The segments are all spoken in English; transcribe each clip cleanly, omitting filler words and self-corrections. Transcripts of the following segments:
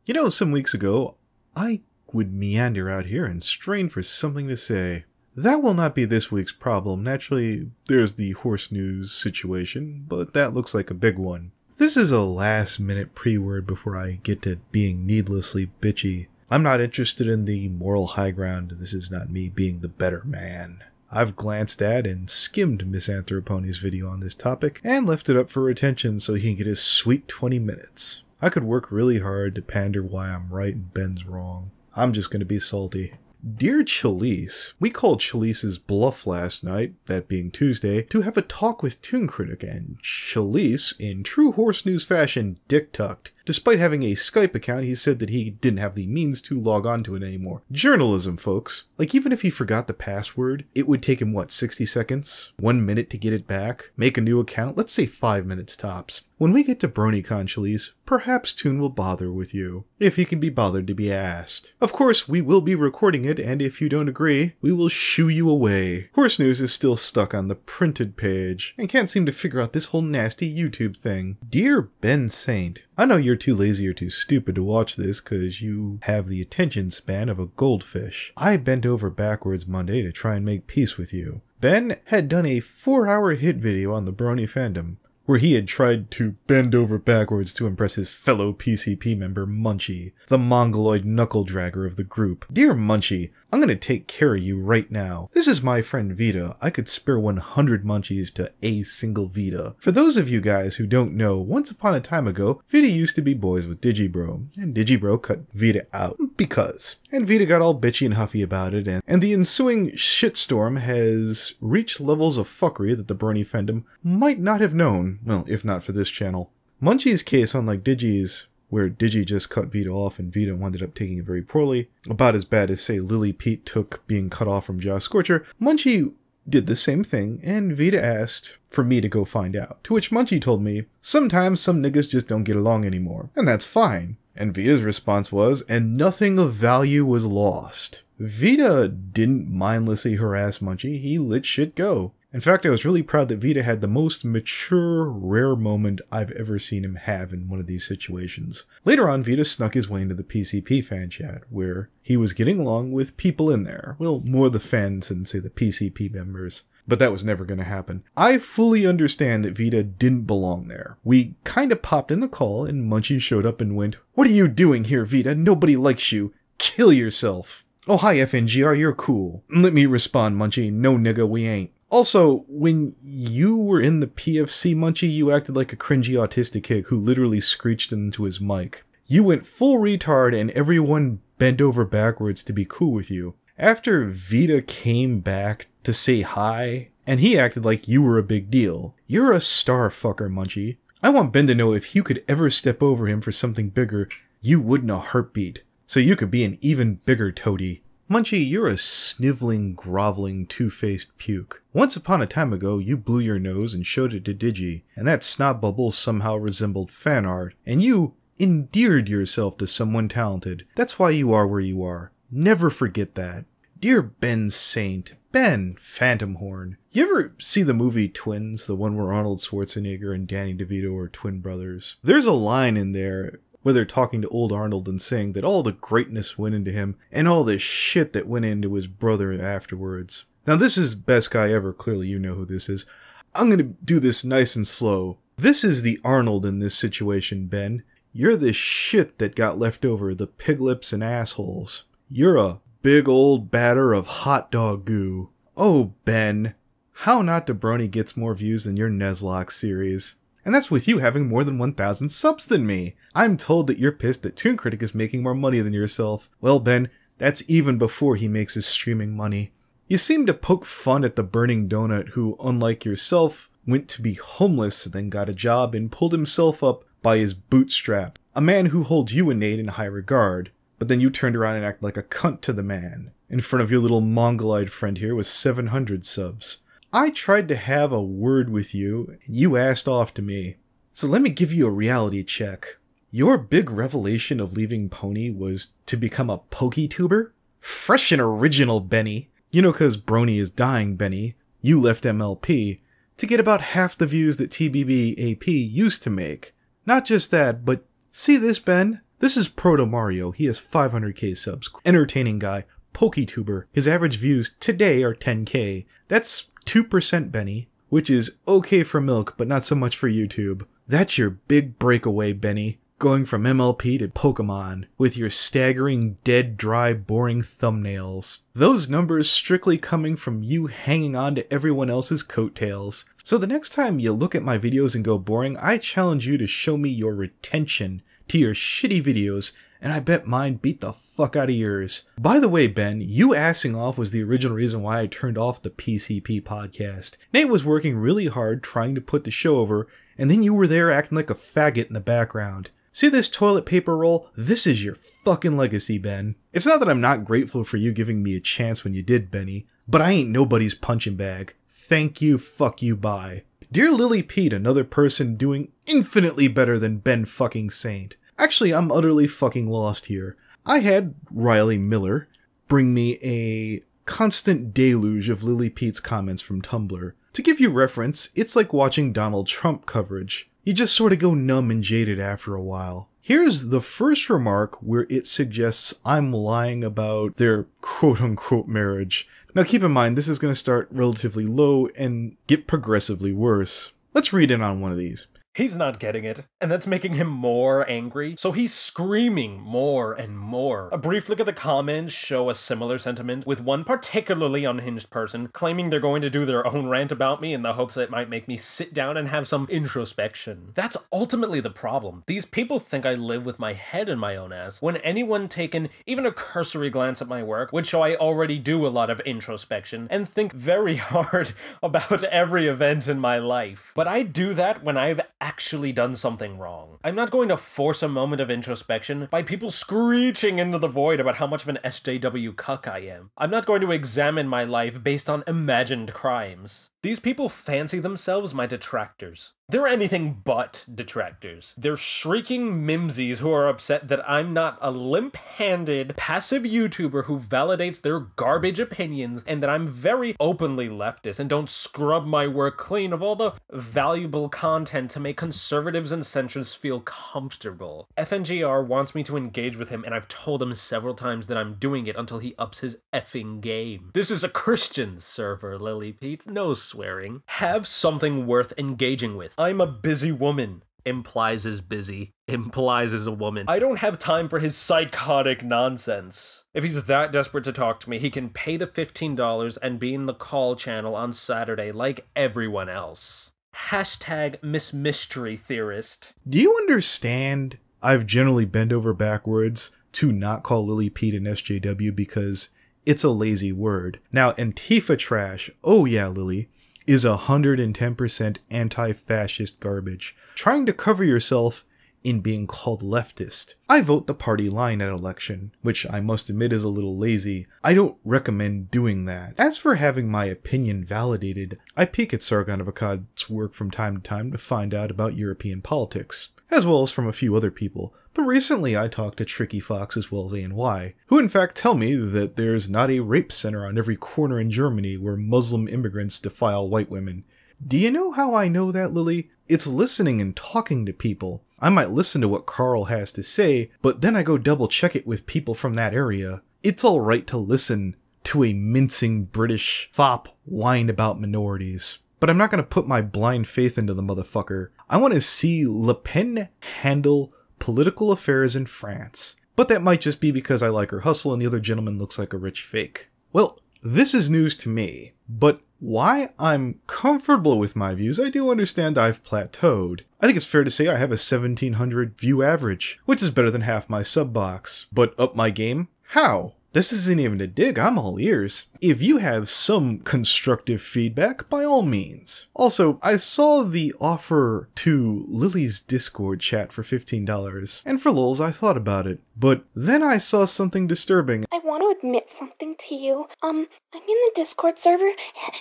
You know, some weeks ago, I would meander out here and strain for something to say. That will not be this week's problem. Naturally, there's the horse news situation, but that looks like a big one. This is a last-minute pre-word before I get to being needlessly bitchy. I'm not interested in the moral high ground. This is not me being the better man. I've glanced at and skimmed MIsanthro's video on this topic and left it up for retention so he can get his sweet 20 minutes. I could work really hard to pander why I'm right and Ben's wrong. I'm just gonna be salty. Dear Chalice, we called Chalice's bluff last night, that being Tuesday, to have a talk with Toon Critic, and Chalice, in true horse news fashion, dick-tucked. Despite having a Skype account, he said that he didn't have the means to log on to it anymore. Journalism, folks. Like, even if he forgot the password, it would take him, what, 60 seconds? 1 minute to get it back? Make a new account? Let's say 5 minutes tops. When we get to BronyCon, Chalice, perhaps Toon will bother with you, if he can be bothered to be asked. Of course, we will be recording it, and if you don't agree, we will shoo you away. Horse News is still stuck on the printed page, and can't seem to figure out this whole nasty YouTube thing. Dear Ben Saint, I know you're too lazy or too stupid to watch this because you have the attention span of a goldfish. I bent over backwards Monday to try and make peace with you. Ben had done a 4-hour hit video on the Brony fandom, where he had tried to bend over backwards to impress his fellow PCP member Munchy, the mongoloid knuckle-dragger of the group. Dear Munchie, I'm gonna take care of you right now. This is my friend Vita. I could spare 100 Munchies to a single Vita. For those of you guys who don't know, once upon a time ago, Vita used to be boys with Digibro, and Digibro cut Vita out because. And Vita got all bitchy and huffy about it, and the ensuing shitstorm has reached levels of fuckery that the Brony fandom might not have known, well, if not for this channel. Munchie's case, unlike Digi's, where Digi just cut Vita off and Vita ended up taking it very poorly, about as bad as, say, Lily Pete took being cut off from Josh Scorcher, Munchie did the same thing, and Vita asked for me to go find out. To which Munchie told me, sometimes some niggas just don't get along anymore, and that's fine. And Vita's response was, and nothing of value was lost. Vita didn't mindlessly harass Munchie, he let shit go. In fact, I was really proud that Vita had the most mature, rare moment I've ever seen him have in one of these situations. Later on, Vita snuck his way into the PCP fan chat, where he was getting along with people in there. Well, more the fans than, say, the PCP members. But that was never going to happen. I fully understand that Vita didn't belong there. We kinda popped in the call, and Munchie showed up and went, "What are you doing here, Vita? Nobody likes you. Kill yourself." "Oh, hi, FNGR, you're cool." Let me respond, Munchie. "No, nigga, we ain't." Also, when you were in the PFC, Munchie, you acted like a cringy autistic kid who literally screeched into his mic. You went full retard and everyone bent over backwards to be cool with you. After Vita came back to say hi, and he acted like you were a big deal. You're a star fucker, Munchie. I want Ben to know if you could ever step over him for something bigger, you wouldn't a heartbeat. So you could be an even bigger toady. Munchie, you're a sniveling, groveling, two-faced puke. Once upon a time ago, you blew your nose and showed it to Digi, and that snot bubble somehow resembled fan art, and you endeared yourself to someone talented. That's why you are where you are. Never forget that. Dear Ben Saint, Ben Phantom Horn, you ever see the movie Twins, the one where Arnold Schwarzenegger and Danny DeVito are twin brothers? There's a line in there where they're talking to old Arnold and saying that all the greatness went into him and all the shit that went into his brother afterwards. Now this is Best Guy Ever, clearly you know who this is. I'm gonna do this nice and slow. This is the Arnold in this situation, Ben. You're the shit that got left over, the piglips and assholes. You're a big old batter of hot dog goo. Oh, Ben, how not to Brony gets more views than your Nuzlocke series. And that's with you having more than 1,000 subs than me. I'm told that you're pissed that Toon Critic is making more money than yourself. Well, Ben, that's even before he makes his streaming money. You seem to poke fun at the Burning Donut who, unlike yourself, went to be homeless, then got a job and pulled himself up by his bootstrap. A man who holds you and Nate in high regard. But then you turned around and acted like a cunt to the man, in front of your little mongoloid friend here with 700 subs. I tried to have a word with you, and you asked off to me. So let me give you a reality check. Your big revelation of leaving Pony was to become a PokeTuber? Fresh and original, Benny. You know, cause Brony is dying, Benny. You left MLP to get about half the views that TBB AP used to make. Not just that, but see this, Ben? This is Proto Mario. He has 500k subs. Entertaining guy. PokeTuber. His average views today are 10k. That's 2%, Benny, which is okay for milk, but not so much for YouTube. That's your big breakaway, Benny. Going from MLP to Pokemon, with your staggering, dead, dry, boring thumbnails. Those numbers strictly coming from you hanging on to everyone else's coattails. So the next time you look at my videos and go boring, I challenge you to show me your retention to your shitty videos, and I bet mine beat the fuck out of yours. By the way, Ben, you assing off was the original reason why I turned off the PCP podcast. Nate was working really hard trying to put the show over, and then you were there acting like a faggot in the background. See this toilet paper roll? This is your fucking legacy, Ben. It's not that I'm not grateful for you giving me a chance when you did, Benny, but I ain't nobody's punching bag. Thank you, fuck you, bye. Dear Lily Pete, another person doing infinitely better than Ben fucking Saint. Actually, I'm utterly fucking lost here. I had Riley Miller bring me a constant deluge of Lily Pete's comments from Tumblr. To give you reference, it's like watching Donald Trump coverage. You just sort of go numb and jaded after a while. Here's the first remark where it suggests I'm lying about their quote-unquote marriage. Now keep in mind, this is going to start relatively low and get progressively worse. Let's read in on one of these. He's not getting it, and that's making him more angry, so he's screaming more and more. A brief look at the comments show a similar sentiment, with one particularly unhinged person claiming they're going to do their own rant about me in the hopes that it might make me sit down and have some introspection. That's ultimately the problem. These people think I live with my head in my own ass, when anyone taking even a cursory glance at my work would show I already do a lot of introspection and think very hard about every event in my life. But I do that when I've actually done something wrong. I'm not going to force a moment of introspection by people screeching into the void about how much of an SJW cuck I am. I'm not going to examine my life based on imagined crimes. These people fancy themselves my detractors. They're anything but detractors. They're shrieking mimsies who are upset that I'm not a limp-handed, passive YouTuber who validates their garbage opinions, and that I'm very openly leftist and don't scrub my work clean of all the valuable content to make conservatives and centrists feel comfortable. FNGR wants me to engage with him, and I've told him several times that I'm doing it until he ups his effing game. This is a Christian server, Lily Pete. No swearing. Have something worth engaging with. I'm a busy woman. Implies is busy. Implies is a woman. I don't have time for his psychotic nonsense. If he's that desperate to talk to me, he can pay the $15 and be in the call channel on Saturday like everyone else. Hashtag Miss Mystery Theorist. Do you understand I've generally bent over backwards to not call Lily Pete an SJW because it's a lazy word. Now, Antifa trash, oh yeah, Lily, is 110% anti-fascist garbage. Trying to cover yourself in being called leftist. I vote the party line at election, which I must admit is a little lazy. I don't recommend doing that. As for having my opinion validated, I peek at Sargon of Akkad's work from time to time to find out about European politics, as well as from a few other people. But recently I talked to Tricky Fox as well as ANY, who in fact tell me that there's not a rape center on every corner in Germany where Muslim immigrants defile white women. Do you know how I know that, Lily? It's listening and talking to people. I might listen to what Carl has to say, but then I go double check it with people from that area. It's alright to listen to a mincing British fop whine about minorities. But I'm not going to put my blind faith into the motherfucker. I want to see Le Pen handle political affairs in France. But that might just be because I like her hustle and the other gentleman looks like a rich fake. Well, this is news to me, but why I'm comfortable with my views, I do understand I've plateaued. I think it's fair to say I have a 1700 view average, which is better than half my sub box. But up my game? How? This isn't even a dig, I'm all ears. If you have some constructive feedback, by all means. Also, I saw the offer to Lily's Discord chat for $15, and for lols I thought about it. But then I saw something disturbing. I want to admit something to you. I'm in the Discord server,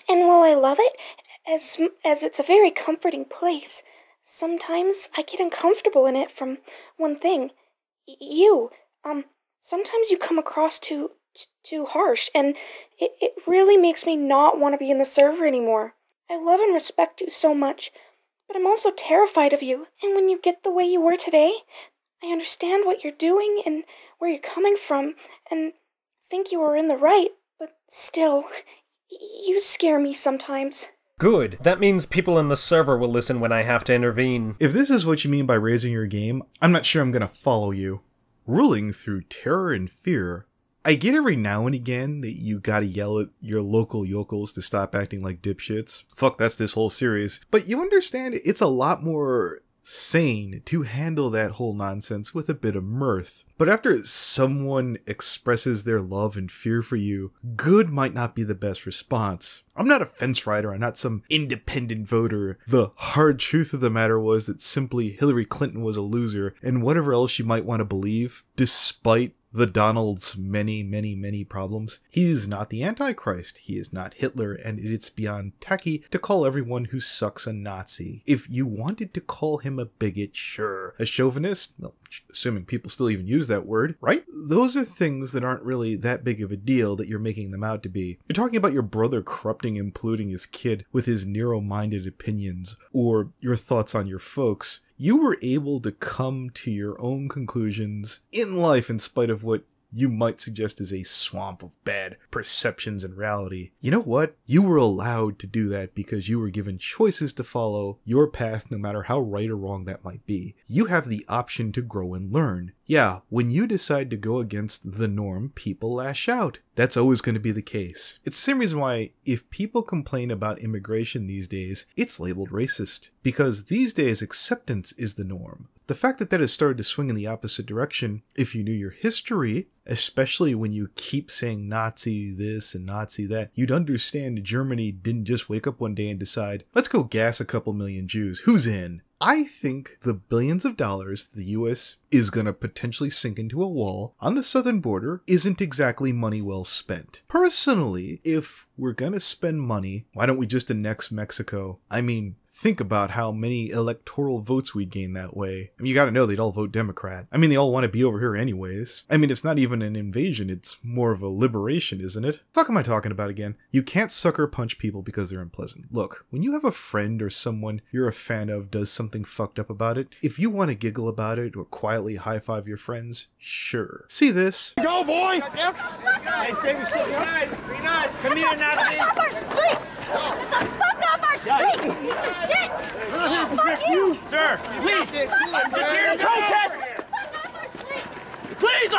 and while I love it, as it's a very comforting place, sometimes I get uncomfortable in it from one thing. Sometimes you come across too harsh, and it really makes me not want to be in the server anymore. I love and respect you so much, but I'm also terrified of you, and when you get the way you were today, I understand what you're doing and where you're coming from, and think you are in the right, but still, you scare me sometimes. Good. That means people in the server will listen when I have to intervene. If this is what you mean by raising your game, I'm not sure I'm gonna follow you. Ruling through terror and fear. I get every now and again that you gotta yell at your local yokels to stop acting like dipshits. Fuck, that's this whole series. But you understand it's a lot more sane to handle that whole nonsense with a bit of mirth. But after someone expresses their love and fear for you, good might not be the best response. I'm not a fence rider, I'm not some independent voter. The hard truth of the matter was that simply Hillary Clinton was a loser, and whatever else you might want to believe, despite the Donald's many problems, he is not the Antichrist, he is not Hitler, and it's beyond tacky to call everyone who sucks a Nazi. If you wanted to call him a bigot, sure. A chauvinist? Well, assuming people still even use that word, right? Those are things that aren't really that big of a deal that you're making them out to be. You're talking about your brother corrupting and polluting his kid with his narrow-minded opinions, or your thoughts on your folks. You were able to come to your own conclusions in life in spite of what you might suggest is a swamp of bad perceptions and reality. You know what? You were allowed to do that because you were given choices to follow your path no matter how right or wrong that might be. You have the option to grow and learn. Yeah, when you decide to go against the norm, people lash out. That's always going to be the case. It's the same reason why if people complain about immigration these days, it's labeled racist. Because these days acceptance is the norm. The fact that that has started to swing in the opposite direction, if you knew your history, especially when you keep saying Nazi this and Nazi that, you'd understand Germany didn't just wake up one day and decide, let's go gas a couple million Jews. Who's in? I think the billions of dollars the US is going to potentially sink into a wall on the southern border isn't exactly money well spent. Personally, if we're going to spend money, why don't we just annex Mexico? I mean, think about how many electoral votes we'd gain that way. I mean, you gotta know they'd all vote Democrat. I mean, they all want to be over here anyways. I mean, it's not even an invasion, it's more of a liberation, isn't it? Fuck am I talking about again? You can't sucker punch people because they're unpleasant. Look, when you have a friend or someone you're a fan of does something fucked up about it, if you want to giggle about it or quietly high-five your friends, sure. See this? Go, boy! Hey, save your shit, guys! Be nice! Come here, Nazi! Get off our streets! Get the fuck off our street! Piece of shit! Fuck you! Sir, please! I'm just here to protest! Fuck off our street! Please!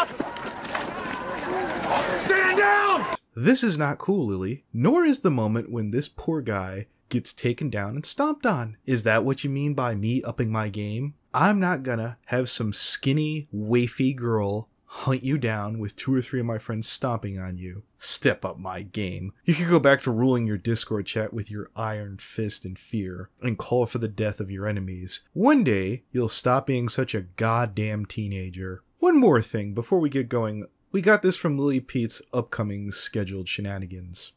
Stand down! This is not cool, Lily. Nor is the moment when this poor guy gets taken down and stomped on. Is that what you mean by me upping my game? I'm not gonna have some skinny, wafy girl hunt you down with 2 or 3 of my friends stomping on you. Step up my game. You could go back to ruling your Discord chat with your iron fist and fear, and call for the death of your enemies. One day, you'll stop being such a goddamn teenager. One more thing before we get going. We got this from Lily Pete's upcoming scheduled shenanigans.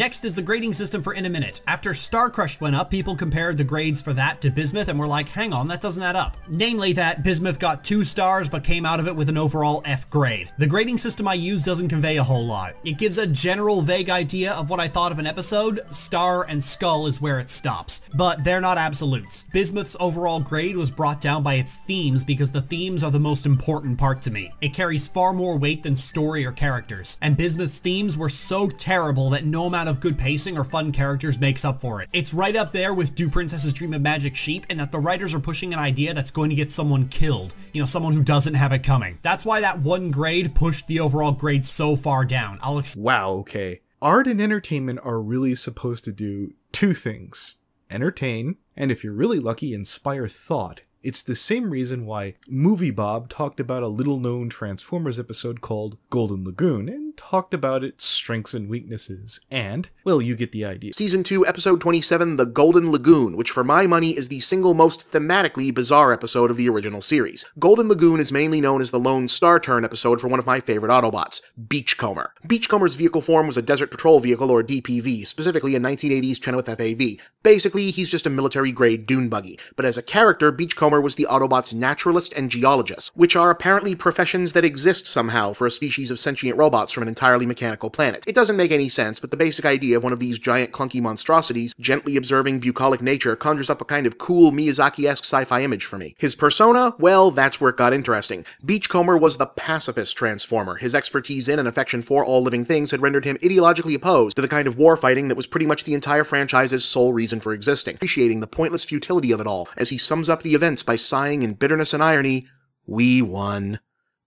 Next is the grading system for In a Minute. After Star Crushed went up, people compared the grades for that to Bismuth and were like, hang on, that doesn't add up. Namely that Bismuth got 2 stars but came out of it with an overall F grade. The grading system I use doesn't convey a whole lot. It gives a general vague idea of what I thought of an episode. Star and Skull is where it stops, but they're not absolutes. Bismuth's overall grade was brought down by its themes because the themes are the most important part to me. It carries far more weight than story or characters, and Bismuth's themes were so terrible that no amount of good pacing or fun characters makes up for it. It's right up there with Do Princesses Dream of Magic Sheep in that the writers are pushing an idea that's going to get someone killed, you know, someone who doesn't have it coming. That's why that 1 grade pushed the overall grade so far down. Wow, okay. Art and entertainment are really supposed to do 2 things. Entertain, and if you're really lucky, inspire thought. It's the same reason why Movie Bob talked about a little-known Transformers episode called Golden Lagoon, and talked about its strengths and weaknesses, and, well, you get the idea. Season 2, Episode 27, The Golden Lagoon, which for my money is the single most thematically bizarre episode of the original series. Golden Lagoon is mainly known as the Lone Star Turn episode for one of my favorite Autobots, Beachcomber. Beachcomber's vehicle form was a Desert Patrol Vehicle, or DPV, specifically a 1980s Chenoweth FAV. Basically, he's just a military-grade dune buggy, but as a character, Beachcomber was the Autobots' naturalist and geologist, which are apparently professions that exist somehow for a species of sentient robots from from an entirely mechanical planet. It doesn't make any sense, but the basic idea of one of these giant clunky monstrosities gently observing bucolic nature conjures up a kind of cool Miyazaki-esque sci-fi image for me. His persona? Well, that's where it got interesting. Beachcomber was the pacifist Transformer. His expertise in and affection for all living things had rendered him ideologically opposed to the kind of war fighting that was pretty much the entire franchise's sole reason for existing, appreciating the pointless futility of it all, as he sums up the events by sighing in bitterness and irony, "We won."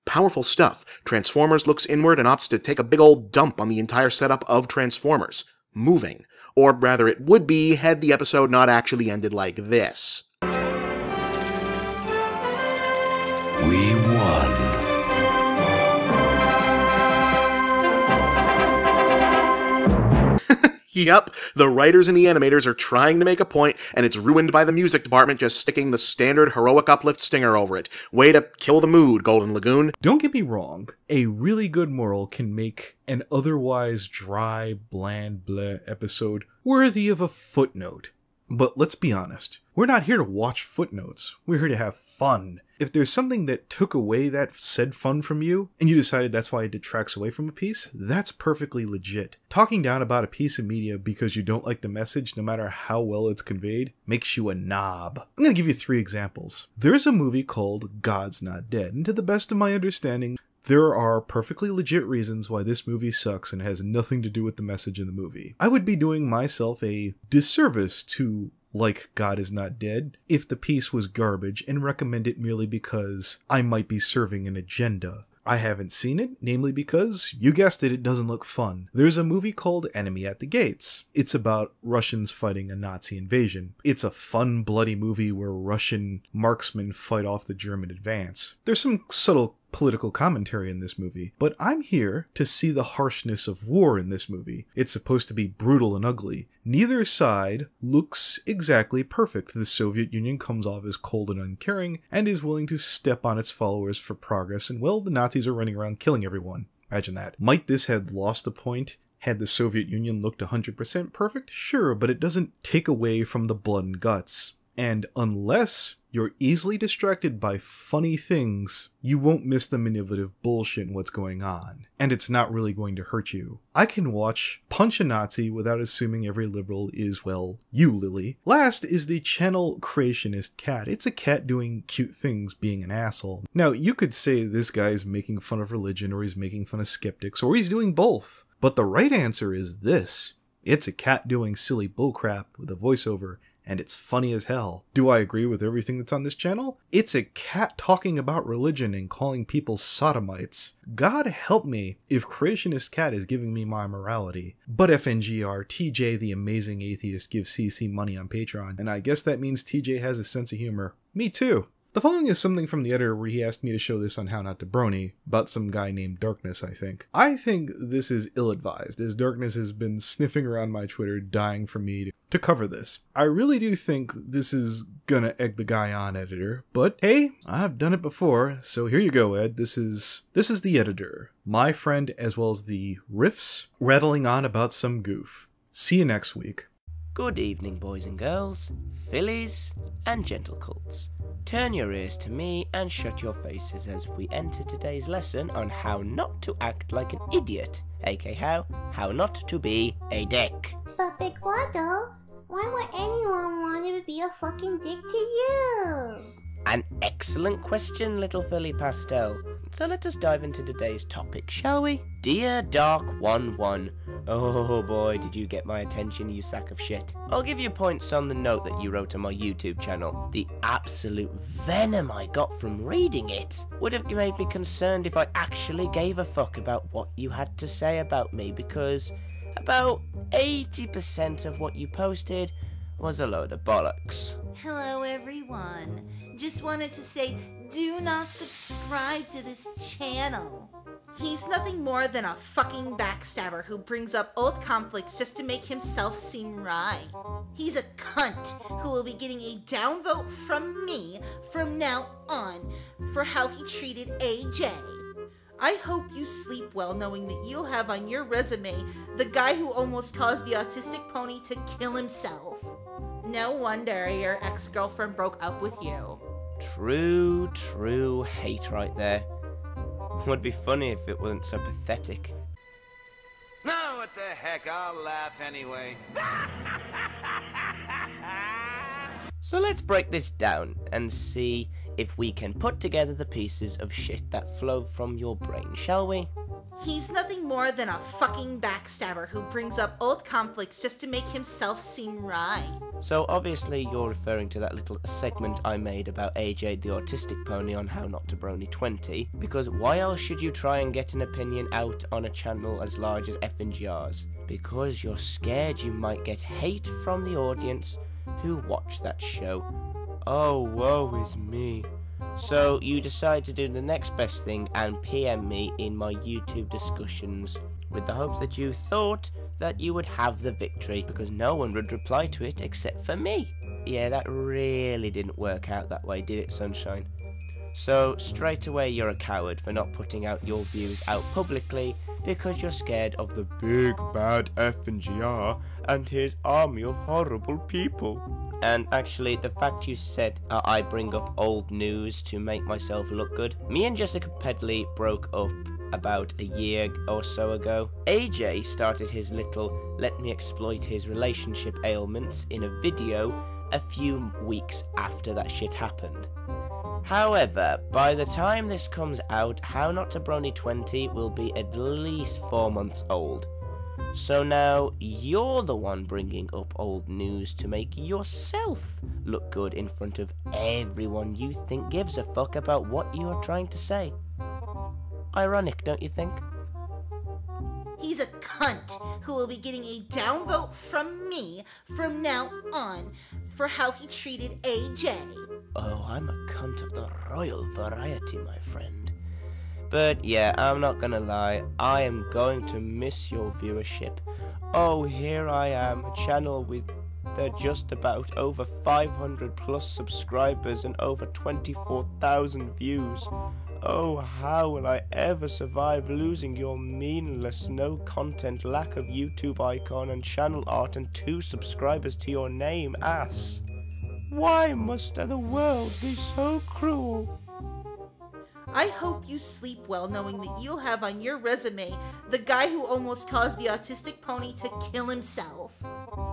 Powerful stuff. Transformers looks inward and opts to take a big old dump on the entire setup of Transformers. Moving. Or rather it would be, had the episode not actually ended like this. We won. Yep, the writers and the animators are trying to make a point, and it's ruined by the music department just sticking the standard heroic uplift stinger over it. Way to kill the mood, Golden Lagoon. Don't get me wrong, a really good moral can make an otherwise dry, bland, bleh episode worthy of a footnote. But let's be honest, we're not here to watch footnotes, we're here to have fun. If there's something that took away that said fun from you, and you decided that's why it detracts away from a piece, that's perfectly legit. Talking down about a piece of media because you don't like the message, no matter how well it's conveyed, makes you a knob. I'm gonna give you 3 examples. There's a movie called God's Not Dead, and to the best of my understanding, there are perfectly legit reasons why this movie sucks and has nothing to do with the message in the movie. I would be doing myself a disservice to like God Is Not Dead if the piece was garbage and recommend it merely because I might be serving an agenda. I haven't seen it, namely because, you guessed it, it doesn't look fun. There's a movie called Enemy at the Gates. It's about Russians fighting a Nazi invasion. It's a fun, bloody movie where Russian marksmen fight off the German advance. There's some subtle political commentary in this movie, but I'm here to see the harshness of war in this movie. It's supposed to be brutal and ugly. Neither side looks exactly perfect. The Soviet Union comes off as cold and uncaring, and is willing to step on its followers for progress, and well, the Nazis are running around killing everyone. Imagine that. Might this have lost a point had the Soviet Union looked 100% perfect? Sure, but it doesn't take away from the blood and guts. And unless you're easily distracted by funny things, you won't miss the manipulative bullshit in what's going on. And it's not really going to hurt you. I can watch Punch a Nazi without assuming every liberal is, well, you, Lily. Last is the channel Creationist Cat. It's a cat doing cute things, being an asshole. Now, you could say this guy's making fun of religion, or he's making fun of skeptics, or he's doing both. But the right answer is this. It's a cat doing silly bullcrap with a voiceover, and it's funny as hell. Do I agree with everything that's on this channel? It's a cat talking about religion and calling people sodomites. God help me if Creationist Cat is giving me my morality. But FNGR, TJ the Amazing Atheist gives CC money on Patreon, and I guess that means TJ has a sense of humor. Me too. The following is something from the editor where he asked me to show this on How Not to Brony, about some guy named Darkness, I think. I think this is ill-advised, as Darkness has been sniffing around my Twitter, dying for me to cover this. I really do think this is gonna egg the guy on, editor, but hey, I've done it before, so here you go, Ed. This is the editor, my friend, as well as the riffs, rattling on about some goof. See you next week. Good evening, boys and girls, fillies and gentle colts. Turn your ears to me and shut your faces as we enter today's lesson on how not to act like an idiot, aka how not to be a dick. But Big Waddle, why would anyone want to be a fucking dick to you? An excellent question, little Philly Pastel. So let us dive into today's topic, shall we? Dear Dark11. Oh boy, did you get my attention, you sack of shit. I'll give you points on the note that you wrote on my YouTube channel. The absolute venom I got from reading it would have made me concerned if I actually gave a fuck about what you had to say about me, because about 80% of what you posted was a load of bollocks. Hello everyone. Just wanted to say, do not subscribe to this channel. He's nothing more than a fucking backstabber who brings up old conflicts just to make himself seem right. He's a cunt who will be getting a downvote from me from now on for how he treated AJ. I hope you sleep well knowing that you'll have on your resume the guy who almost caused the autistic pony to kill himself. No wonder your ex-girlfriend broke up with you. True hate right there. Would be funny if it wasn't so pathetic. No, what the heck, I'll laugh anyway. So let's break this down and see if we can put together the pieces of shit that flow from your brain, shall we? He's nothing more than a fucking backstabber who brings up old conflicts just to make himself seem right. So obviously you're referring to that little segment I made about AJ the autistic pony on how not to Brony 20, because why else should you try and get an opinion out on a channel as large as FNGR's? Because you're scared you might get hate from the audience who watch that show. Oh, woe is me. So you decide to do the next best thing and PM me in my YouTube discussions with the hopes that you thought that you would have the victory because no one would reply to it except for me. Yeah, that really didn't work out that way, did it, Sunshine? So straight away you're a coward for not putting out your views out publicly because you're scared of the big bad FNGR and his army of horrible people. And actually, the fact you said I bring up old news to make myself look good. Me and Jessica Pedley broke up about a year or so ago. AJ started his little let me exploit his relationship ailments in a video a few weeks after that shit happened. However, by the time this comes out, How Not to Brony 20 will be at least 4 months old. So now you're the one bringing up old news to make yourself look good in front of everyone you think gives a fuck about what you're trying to say. Ironic, don't you think? He's a cunt who will be getting a downvote from me from now on for how he treated AJ. Oh, I'm a cunt of the royal variety, my friend. But yeah, I'm not gonna lie, I am going to miss your viewership. Oh, here I am, a channel with just about over 500 plus subscribers and over 24,000 views. Oh, how will I ever survive losing your meaningless, no content, lack of YouTube icon and channel art and 2 subscribers to your name, ass? Why must the world be so cruel? I hope you sleep well knowing that you'll have on your resume the guy who almost caused the autistic pony to kill himself.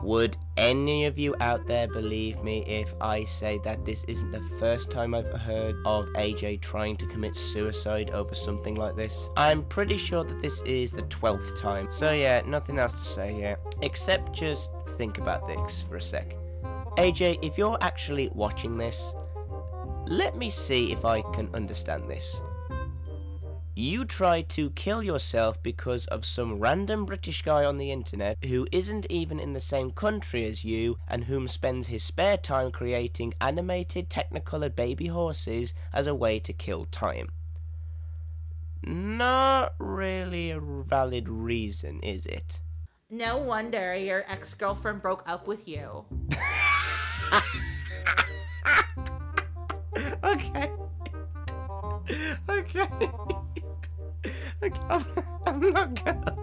Would any of you out there believe me if I say that this isn't the first time I've heard of AJ trying to commit suicide over something like this? I'm pretty sure that this is the 12th time. So yeah, nothing else to say here, except just think about this for a sec. AJ, if you're actually watching this, let me see if I can understand this. You tried to kill yourself because of some random British guy on the internet who isn't even in the same country as you and whom spends his spare time creating animated technicolored baby horses as a way to kill time. Not really a valid reason, is it? No wonder your ex-girlfriend broke up with you. Okay. I'm not gonna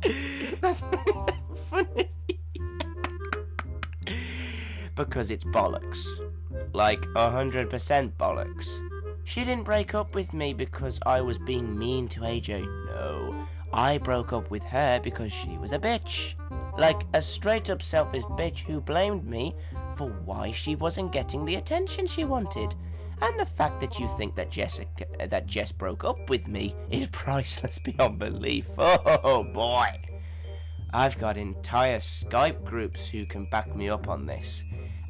lie. That's funny. Because it's bollocks. Like 100% bollocks. She didn't break up with me because I was being mean to AJ. No. I broke up with her because she was a bitch. Like a straight up selfish bitch who blamed me for why she wasn't getting the attention she wanted. And the fact that you think that Jess broke up with me is priceless beyond belief. Oh boy. I've got entire Skype groups who can back me up on this.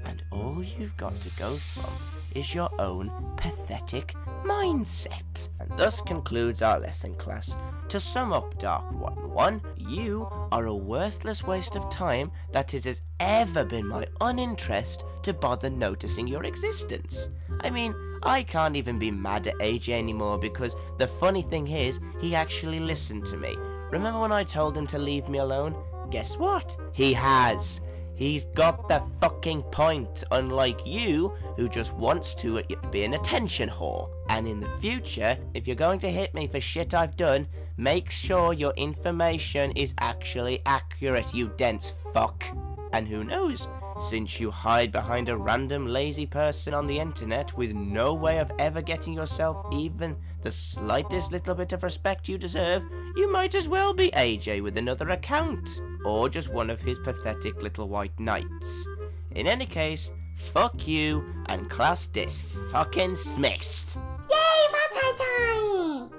And all you've got to go from is your own pathetic mindset. And thus concludes our lesson, class. To sum up, Dark 1-1, you are a worthless waste of time that it has ever been my uninterest to bother noticing your existence. I mean, I can't even be mad at AJ anymore because the funny thing is, he actually listened to me. Remember when I told him to leave me alone? Guess what? He has. He's got the fucking point, unlike you, who just wants to be an attention whore. And in the future, if you're going to hit me for shit I've done, make sure your information is actually accurate, you dense fuck. And who knows, Since you hide behind a random lazy person on the internet with no way of ever getting yourself even the slightest little bit of respect you deserve, you might as well be AJ with another account, or just one of his pathetic little white knights. In any case, fuck you, and class dis fucking smixed. Yay, Valentine time!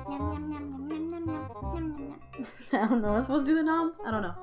Nom, nom, nom, nom, nom, nom, nom, nom, nom. I don't know. Am I supposed to do the noms? I don't know.